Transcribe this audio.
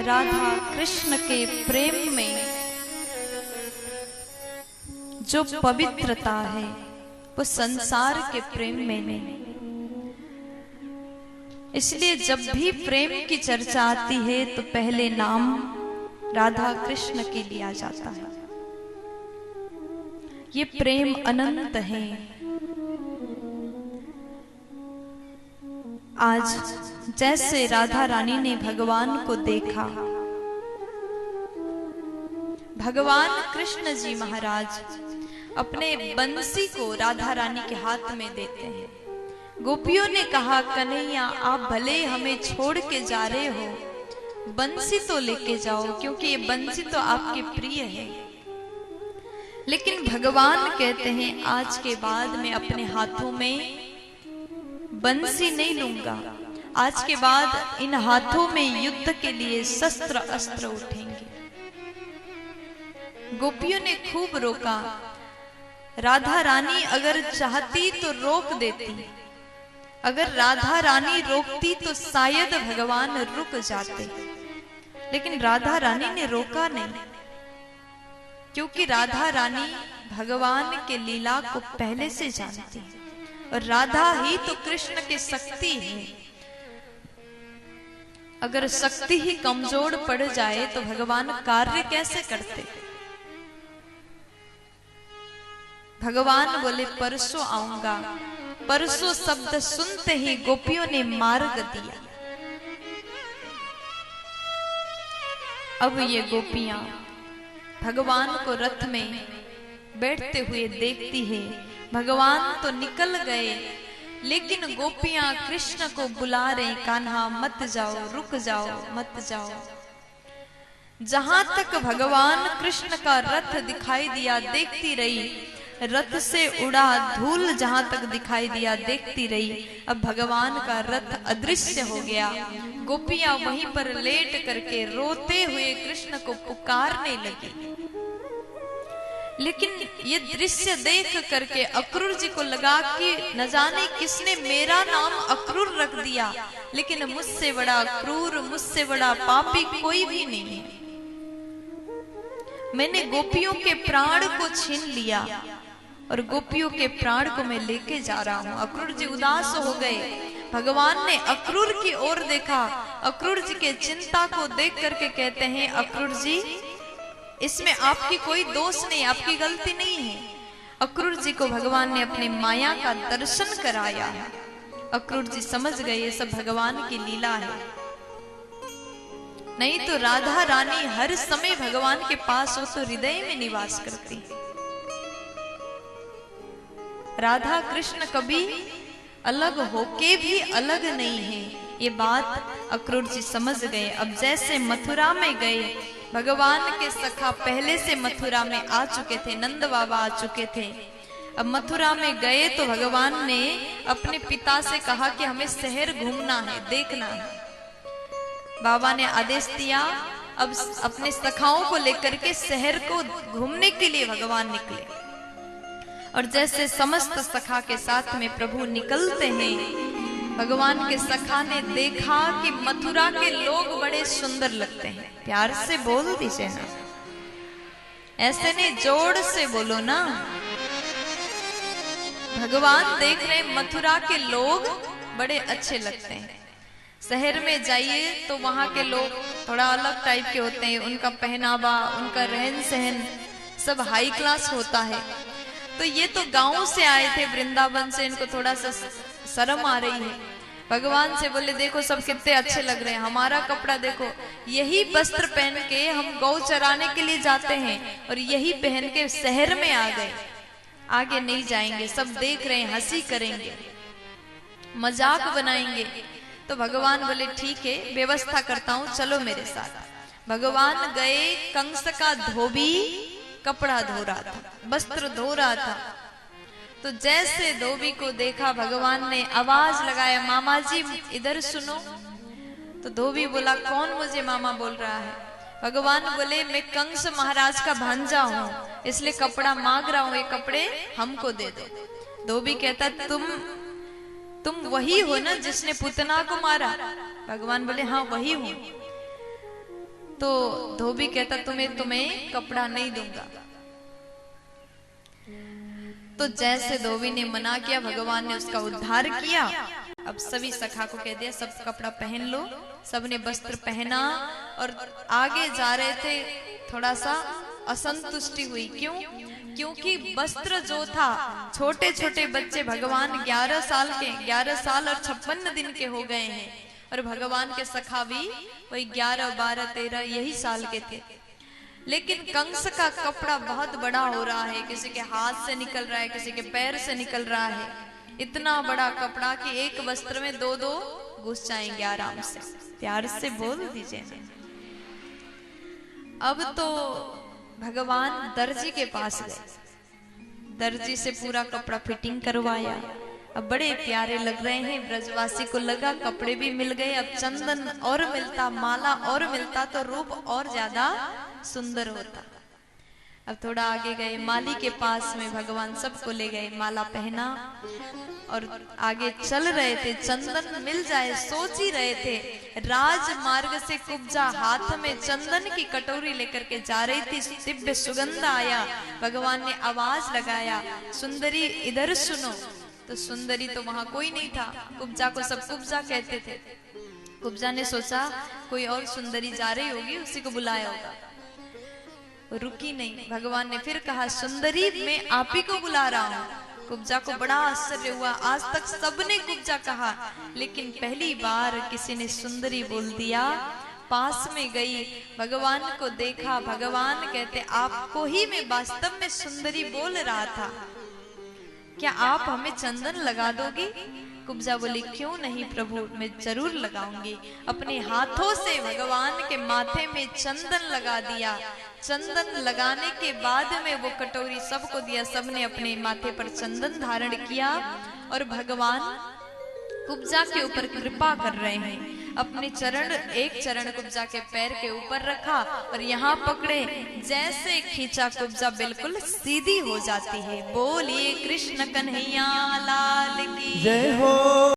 राधा कृष्ण के प्रेम में जो पवित्रता है वो संसार के प्रेम में नहीं। इसलिए जब भी प्रेम की चर्चा आती है तो पहले नाम राधा कृष्ण के लिया जाता है। ये प्रेम अनंत है। आज जैसे राधा रानी ने भगवान को देखा, भगवान कृष्ण जी महाराज अपने बंसी को राधा रानी के हाथ में देते हैं। गोपियों ने कहा, कन्हैया आप भले हमें छोड़ के जा रहे हो, बंसी तो लेके जाओ, क्योंकि ये बंसी तो आपके प्रिय है। लेकिन भगवान कहते हैं, आज के बाद मैं अपने हाथों में बंसी नहीं लूंगा। आज के बाद इन हाथों में युद्ध के लिए शस्त्र अस्त्र उठेंगे। गोपियों ने खूब रोका। राधा रानी अगर चाहती तो रोक देती, अगर राधा रानी रोकती तो शायद भगवान रुक जाते, लेकिन राधा रानी ने रोका नहीं, क्योंकि राधा रानी भगवान के लीला को पहले से जानती है और राधा ही तो कृष्ण की शक्ति है। अगर शक्ति ही कमजोर पड़ जाए तो भगवान कार्य कैसे करते। भगवान बोले परसों आऊंगा। परसों शब्द सुनते ही गोपियों ने मार्ग दिया। अब ये गोपियां भगवान को रथ में बैठते हुए देखती है। भगवान तो निकल गए, लेकिन गोपियां कृष्ण को बुला रहे, कान्हा मत जाओ, रुक जाओ, मत जाओ। जहां तक भगवान कृष्ण का रथ दिखाई दिया देखती रही, रथ से उड़ा धूल जहां तक दिखाई दिया देखती रही। अब भगवान का रथ अदृश्य हो गया। गोपियां वहीं पर लेट करके रोते हुए कृष्ण को पुकारने लगी। लेकिन ये दृश्य देख करके अक्रूर जी को लगा कि न जाने किसने मेरा नाम अक्रूर रख दिया, लेकिन मुझसे बड़ा क्रूर, मुझसे बड़ा पापी कोई भी नहीं है। मैंने गोपियों के प्राण को छीन लिया और गोपियों के प्राण को मैं लेके जा रहा हूं। अक्रूर जी उदास हो गए। भगवान ने अक्रूर की ओर देखा। अक्रूर जी के चिंता को देख करके कहते हैं, अक्रूर जी इसमें आपकी कोई दोष नहीं, आपकी गलती नहीं है। अक्रूर जी को भगवान ने अपने माया का दर्शन कराया। अक्रूर जी समझ गए ये सब भगवान की लीला है। नहीं तो राधा रानी हर समय भगवान के पास हो तो हृदय में निवास करती। राधा कृष्ण कभी अलग होके भी अलग नहीं है, ये बात अक्रूर जी समझ गए। अब जैसे मथुरा में गए, भगवान के सखा पहले से मथुरा में आ चुके थे, नंद बाबा आ चुके थे। अब मथुरा में गए तो भगवान ने अपने पिता से कहा कि हमें शहर घूमना है, देखना है। बाबा ने आदेश दिया। अब अपने सखाओं को लेकर के शहर को घूमने के लिए भगवान निकले। और जैसे समस्त सखा के साथ में प्रभु निकलते हैं, भगवान के सखा ने देखा कि मथुरा के लोग बड़े सुंदर लगते हैं। प्यार से बोल दीजिए ना, ऐसे नहीं, जोर से बोलो ना। भगवान देख रहे मथुरा के लोग बड़े अच्छे लगते हैं। शहर में जाइए तो वहां के लोग थोड़ा अलग टाइप के होते हैं। उनका पहनावा, उनका रहन सहन सब हाई क्लास होता है। तो ये तो गांव से आए थे, वृंदावन से, इनको थोड़ा सा शर्म आ रही है। भगवान से बोले, देखो सब कितने अच्छे लग रहे हैं, हमारा कपड़ा देखो। यही वस्त्र पहन के हम गौ चराने के लिए जाते हैं और यही पहन के शहर में आ गए, आगे नहीं जाएंगे। सब देख रहे हैं, हंसी करेंगे, मजाक बनाएंगे। तो भगवान बोले, ठीक है, व्यवस्था करता हूं, चलो मेरे साथ। भगवान गए। कंस का धोबी कपड़ा धो रहा था, वस्त्र धो रहा था। तो जैसे धोबी को देखा, भगवान ने आवाज लगाया, मामा जी इधर सुनो। तो धोबी बोला, कौन मुझे मामा बोल रहा है? भगवान बोले, मैं कंस महाराज का भांजा हूं, इसलिए कपड़ा मांग रहा हूं, ये कपड़े हमको दे दो। धोबी कहता, तुम वही हो ना जिसने पुतना को मारा? भगवान बोले, हाँ वही हूं। तो धोबी कहता तुम्हें कपड़ा नहीं दूंगा। तो जैसे धोबी ने मना किया, भगवान ने उसका उद्धार किया। अब सभी सखा को कह दिया सब कपड़ा पहन लो। सबने वस्त्र पहना और आगे जा रहे थे। थोड़ा सा असंतुष्टि हुई, क्यों? क्योंकि वस्त्र जो था, छोटे छोटे बच्चे भगवान 11 साल के, 11 साल और 56 दिन के हो गए हैं, और भगवान के सखा भी वही 11, 12, 13 यही साल के थे। लेकिन कंस का कपड़ा बहुत बड़ा हो रहा है, किसी के हाथ से निकल रहा है, किसी के पैर से निकल रहा है। इतना बड़ा कपड़ा कि एक वस्त्र में दो घुस जाएंगे आराम से। प्यार से बोल दीजिए। अब तो भगवान दर्जी के पास गए, दर्जी से पूरा कपड़ा फिटिंग करवाया। अब बड़े प्यारे लग रहे हैं। ब्रजवासी को लगा कपड़े भी मिल गए, अब चंदन और मिलता, माला और मिलता तो रूप और ज्यादा सुंदर होता। अब थोड़ा आगे गए, माली के पास में भगवान सबको ले गए, माला पहना और आगे चल रहे थे। चंदन मिल जाए सोच ही रहे थे। राजमार्ग से कुब्जा हाथ में चंदन की कटोरी लेकर के जा रही थी। दिव्य सुगंध आया। भगवान ने आवाज लगाया, सुंदरी इधर सुनो। तो सुंदरी तो वहां कोई नहीं था। कुब्जा को सब कुब्जा कहते थे। कुब्जा ने सोचा कोई और सुंदरी जा रही होगी, उसी को बुलाया होगा। रुकी नहीं। भगवान ने फिर कहा, सुंदरी मैं आप ही को बुला रहा हूँ। कुब्जा को बड़ा आश्चर्य हुआ। आज तक सबने कुब्जा कहा, लेकिन पहली बार किसी ने सुंदरी बोल दिया। पास में गई, भगवान को देखा। भगवान कहते, आपको ही मैं वास्तव में सुंदरी बोल रहा था, क्या आप हमें चंदन लगा दोगी? कुब्जा बोली, क्यों नहीं प्रभु, मैं जरूर लगाऊंगी। अपने हाथों से भगवान के माथे में चंदन लगा दिया। चंदन लगाने के बाद में वो कटोरी सबको दिया। सबने अपने माथे पर चंदन धारण किया और भगवान कुब्जा के ऊपर कृपा कर रहे हैं। अपने चरण, एक चरण कुब्जा के पैर के ऊपर रखा और यहाँ पकड़े। जैसे खींचा, कुब्जा बिल्कुल सीधी हो जाती है। बोलिए कृष्ण कन्हैया लाल की जय हो।